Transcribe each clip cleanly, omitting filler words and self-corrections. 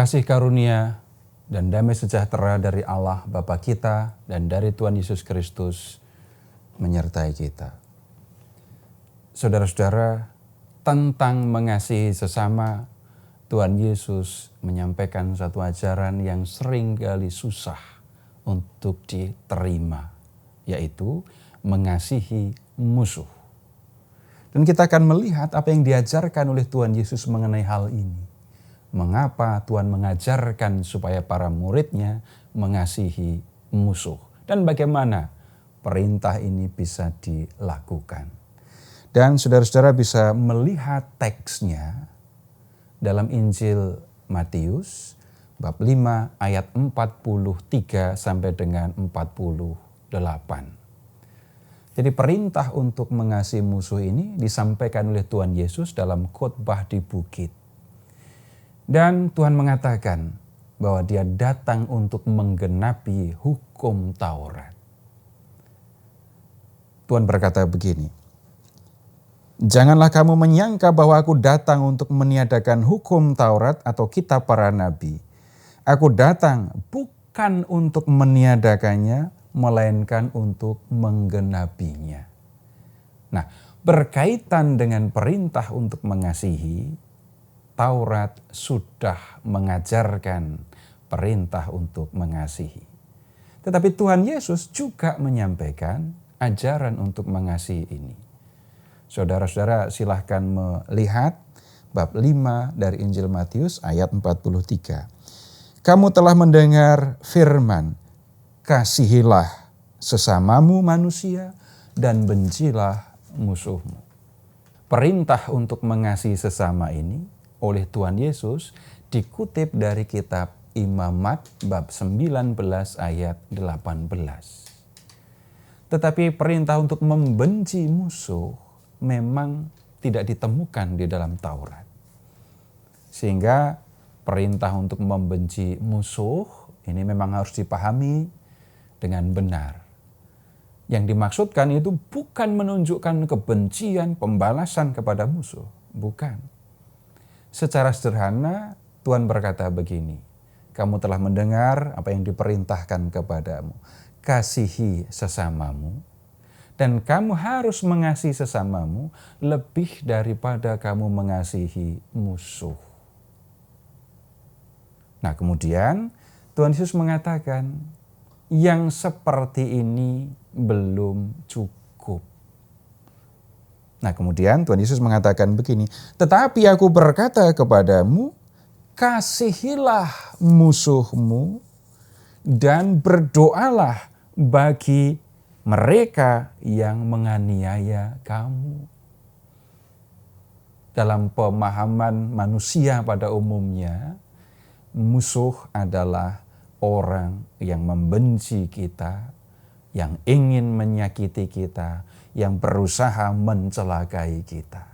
Kasih karunia dan damai sejahtera dari Allah Bapa kita dan dari Tuhan Yesus Kristus menyertai kita. Saudara-saudara, tentang mengasihi sesama, Tuhan Yesus menyampaikan satu ajaran yang seringkali susah untuk diterima, yaitu mengasihi musuh. Dan kita akan melihat apa yang diajarkan oleh Tuhan Yesus mengenai hal ini. Mengapa Tuhan mengajarkan supaya para muridnya mengasihi musuh. Dan bagaimana perintah ini bisa dilakukan. Dan saudara-saudara bisa melihat teksnya dalam Injil Matius bab 5 ayat 43 sampai dengan 48. Jadi perintah untuk mengasihi musuh ini disampaikan oleh Tuhan Yesus dalam khotbah di bukit. Dan Tuhan mengatakan bahwa Dia datang untuk menggenapi hukum Taurat. Tuhan berkata begini, "Janganlah kamu menyangka bahwa aku datang untuk meniadakan hukum Taurat atau kitab para nabi. Aku datang bukan untuk meniadakannya, melainkan untuk menggenapinya." Nah, berkaitan dengan perintah untuk mengasihi, Taurat sudah mengajarkan perintah untuk mengasihi. Tetapi Tuhan Yesus juga menyampaikan ajaran untuk mengasihi ini. Saudara-saudara silahkan melihat bab 5 dari Injil Matius ayat 43. "Kamu telah mendengar firman, kasihilah sesamamu manusia dan bencilah musuhmu." Perintah untuk mengasihi sesama ini oleh Tuhan Yesus dikutip dari kitab Imamat bab 19 ayat 18. Tetapi perintah untuk membenci musuh memang tidak ditemukan di dalam Taurat. Sehingga perintah untuk membenci musuh ini memang harus dipahami dengan benar. Yang dimaksudkan itu bukan menunjukkan kebencian, pembalasan kepada musuh. Bukan. Secara sederhana Tuhan berkata begini, "Kamu telah mendengar apa yang diperintahkan kepadamu. Kasihi sesamamu, dan kamu harus mengasihi sesamamu lebih daripada kamu mengasihi musuh." Nah, kemudian Tuhan Yesus mengatakan, yang seperti ini belum cukup. Nah, kemudian Tuhan Yesus mengatakan begini, "Tetapi aku berkata kepadamu, kasihilah musuhmu dan berdoalah bagi mereka yang menganiaya kamu." Dalam pemahaman manusia pada umumnya, musuh adalah orang yang membenci kita, yang ingin menyakiti kita, yang berusaha mencelakai kita.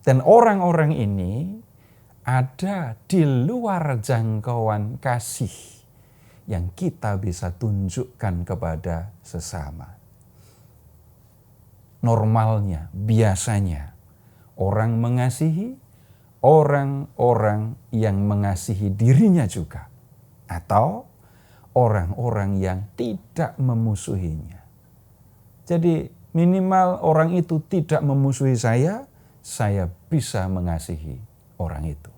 Dan orang-orang ini ada di luar jangkauan kasih yang kita bisa tunjukkan kepada sesama. Normalnya, biasanya, orang mengasihi orang-orang yang mengasihi dirinya juga, atau orang-orang yang tidak memusuhinya. Jadi minimal orang itu tidak memusuhi saya bisa mengasihi orang itu.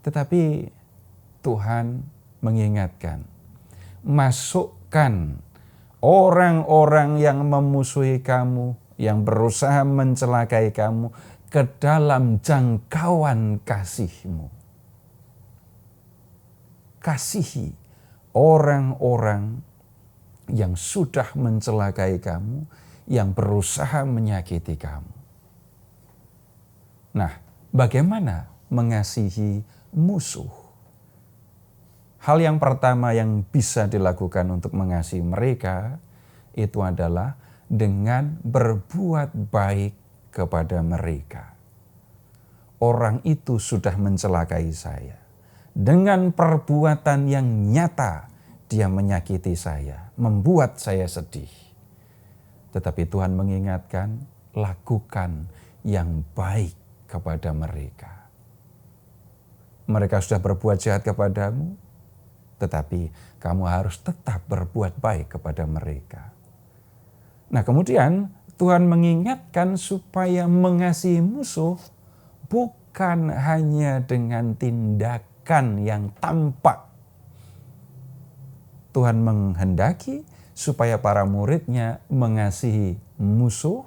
Tetapi Tuhan mengingatkan, masukkan orang-orang yang memusuhi kamu, yang berusaha mencelakai kamu, ke dalam jangkauan kasihmu. Kasihi orang-orang yang sudah mencelakai kamu, yang berusaha menyakiti kamu. Nah, bagaimana mengasihi musuh? Hal yang pertama yang bisa dilakukan untuk mengasihi mereka itu adalah dengan berbuat baik kepada mereka. Orang itu sudah mencelakai saya. Dengan perbuatan yang nyata, dia menyakiti saya, membuat saya sedih. Tetapi Tuhan mengingatkan, lakukan yang baik kepada mereka. mereka sudah berbuat jahat kepadamu, tetapi kamu harus tetap berbuat baik kepada mereka. Nah, kemudian Tuhan mengingatkan supaya mengasihi musuh bukan hanya dengan tindakan yang tampak. Tuhan menghendaki supaya para muridnya mengasihi musuh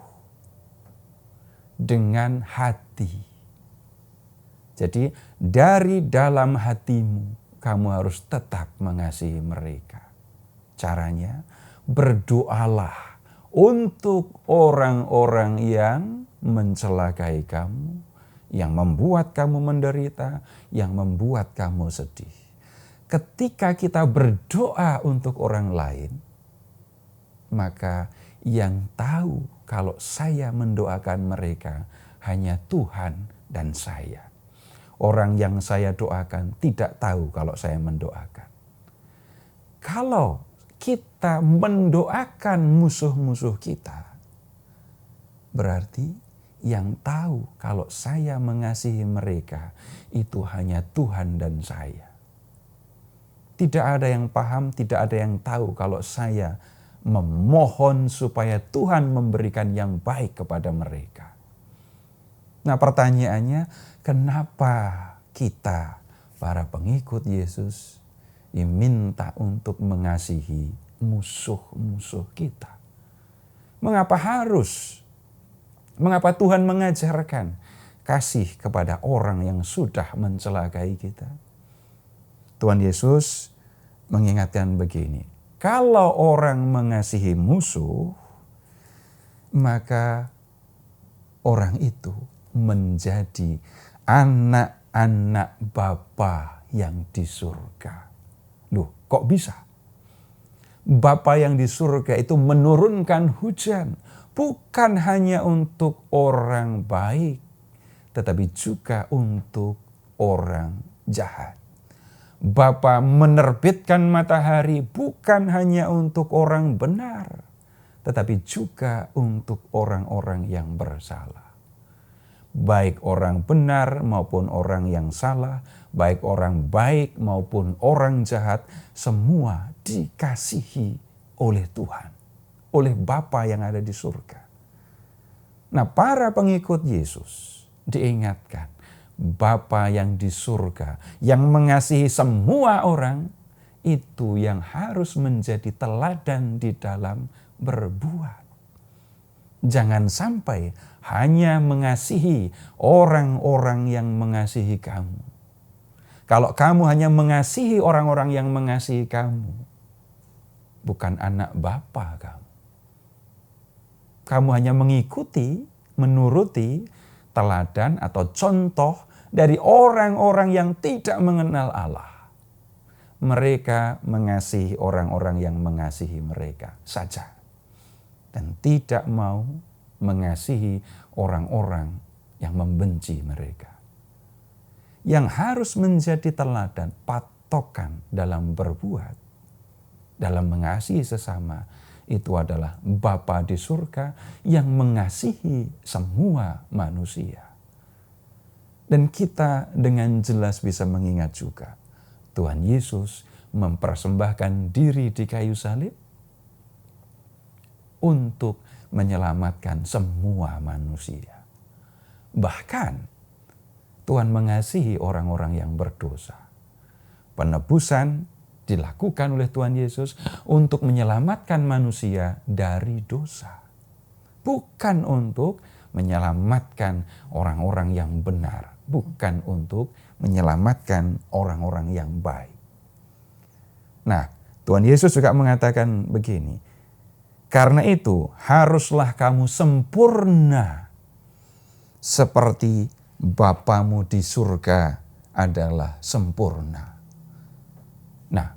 dengan hati. Jadi dari dalam hatimu kamu harus tetap mengasihi mereka. Caranya berdoalah untuk orang-orang yang mencelakai kamu, yang membuat kamu menderita, yang membuat kamu sedih. Ketika kita berdoa untuk orang lain, maka yang tahu kalau saya mendoakan mereka hanya Tuhan dan saya. Orang yang saya doakan tidak tahu kalau saya mendoakan. Kalau kita mendoakan musuh-musuh kita, berarti yang tahu kalau saya mengasihi mereka itu hanya Tuhan dan saya. Tidak ada yang paham, tidak ada yang tahu kalau saya memohon supaya Tuhan memberikan yang baik kepada mereka. Nah, pertanyaannya, kenapa kita, para pengikut Yesus, diminta untuk mengasihi musuh-musuh kita? Mengapa Tuhan mengajarkan kasih kepada orang yang sudah mencelakai kita? Tuhan Yesus mengingatkan begini, kalau orang mengasihi musuh, maka orang itu menjadi anak-anak Bapa yang di surga. Loh, kok bisa? Bapa yang di surga itu menurunkan hujan, bukan hanya untuk orang baik, tetapi juga untuk orang jahat. Bapa menerbitkan matahari bukan hanya untuk orang benar, tetapi juga untuk orang-orang yang bersalah. Baik orang benar maupun orang yang salah, baik orang baik maupun orang jahat, semua dikasihi oleh Tuhan, oleh Bapa yang ada di surga. Nah, para pengikut Yesus diingatkan, Bapa yang di surga, yang mengasihi semua orang, itu yang harus menjadi teladan di dalam berbuat. Jangan sampai hanya mengasihi orang-orang yang mengasihi kamu. Kalau kamu hanya mengasihi orang-orang yang mengasihi kamu, bukan anak Bapa kamu. Kamu hanya mengikuti, menuruti teladan atau contoh dari orang-orang yang tidak mengenal Allah. Mereka mengasihi orang-orang yang mengasihi mereka saja. Dan tidak mau mengasihi orang-orang yang membenci mereka. Yang harus menjadi teladan, patokan dalam berbuat, dalam mengasihi sesama, itu adalah Bapa di surga yang mengasihi semua manusia. Dan kita dengan jelas bisa mengingat juga, Tuhan Yesus mempersembahkan diri di kayu salib untuk menyelamatkan semua manusia. Bahkan Tuhan mengasihi orang-orang yang berdosa. Penebusan dilakukan oleh Tuhan Yesus untuk menyelamatkan manusia dari dosa. Bukan untuk menyelamatkan orang-orang yang benar. Bukan untuk menyelamatkan orang-orang yang baik. Nah, Tuhan Yesus juga mengatakan begini, karena itu haruslah kamu sempurna seperti Bapamu di surga adalah sempurna. Nah,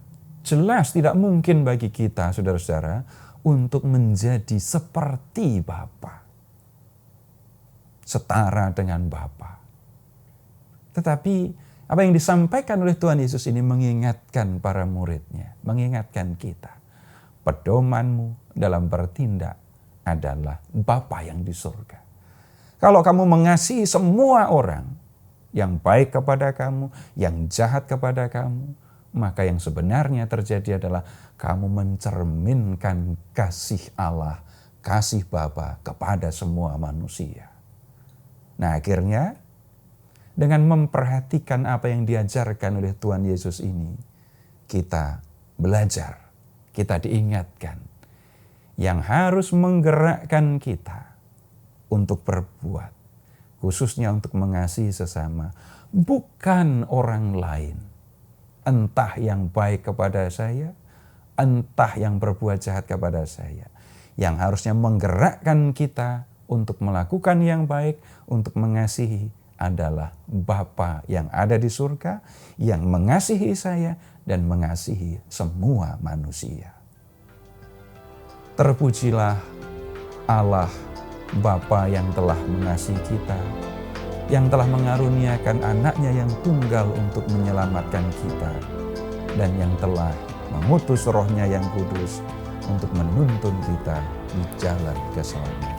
jelas tidak mungkin bagi kita, saudara-saudara, untuk menjadi seperti Bapa, setara dengan Bapa. Tetapi apa yang disampaikan oleh Tuhan Yesus ini mengingatkan para muridnya, mengingatkan kita. Pedomanmu dalam bertindak adalah Bapa yang di surga. Kalau kamu mengasihi semua orang, yang baik kepada kamu, yang jahat kepada kamu, maka yang sebenarnya terjadi adalah kamu mencerminkan kasih Allah, kasih Bapa kepada semua manusia. Nah, akhirnya dengan memperhatikan apa yang diajarkan oleh Tuhan Yesus ini, kita belajar, kita diingatkan yang harus menggerakkan kita untuk berbuat, khususnya untuk mengasihi sesama, bukan orang lain. Entah yang baik kepada saya, entah yang berbuat jahat kepada saya. Yang harusnya menggerakkan kita untuk melakukan yang baik, untuk mengasihi adalah Bapa yang ada di surga, yang mengasihi saya dan mengasihi semua manusia. Terpujilah Allah Bapa yang telah mengasihi kita, yang telah mengaruniakan anaknya yang tunggal untuk menyelamatkan kita, dan yang telah mengutus rohnya yang kudus untuk menuntun kita di jalan keselamatan.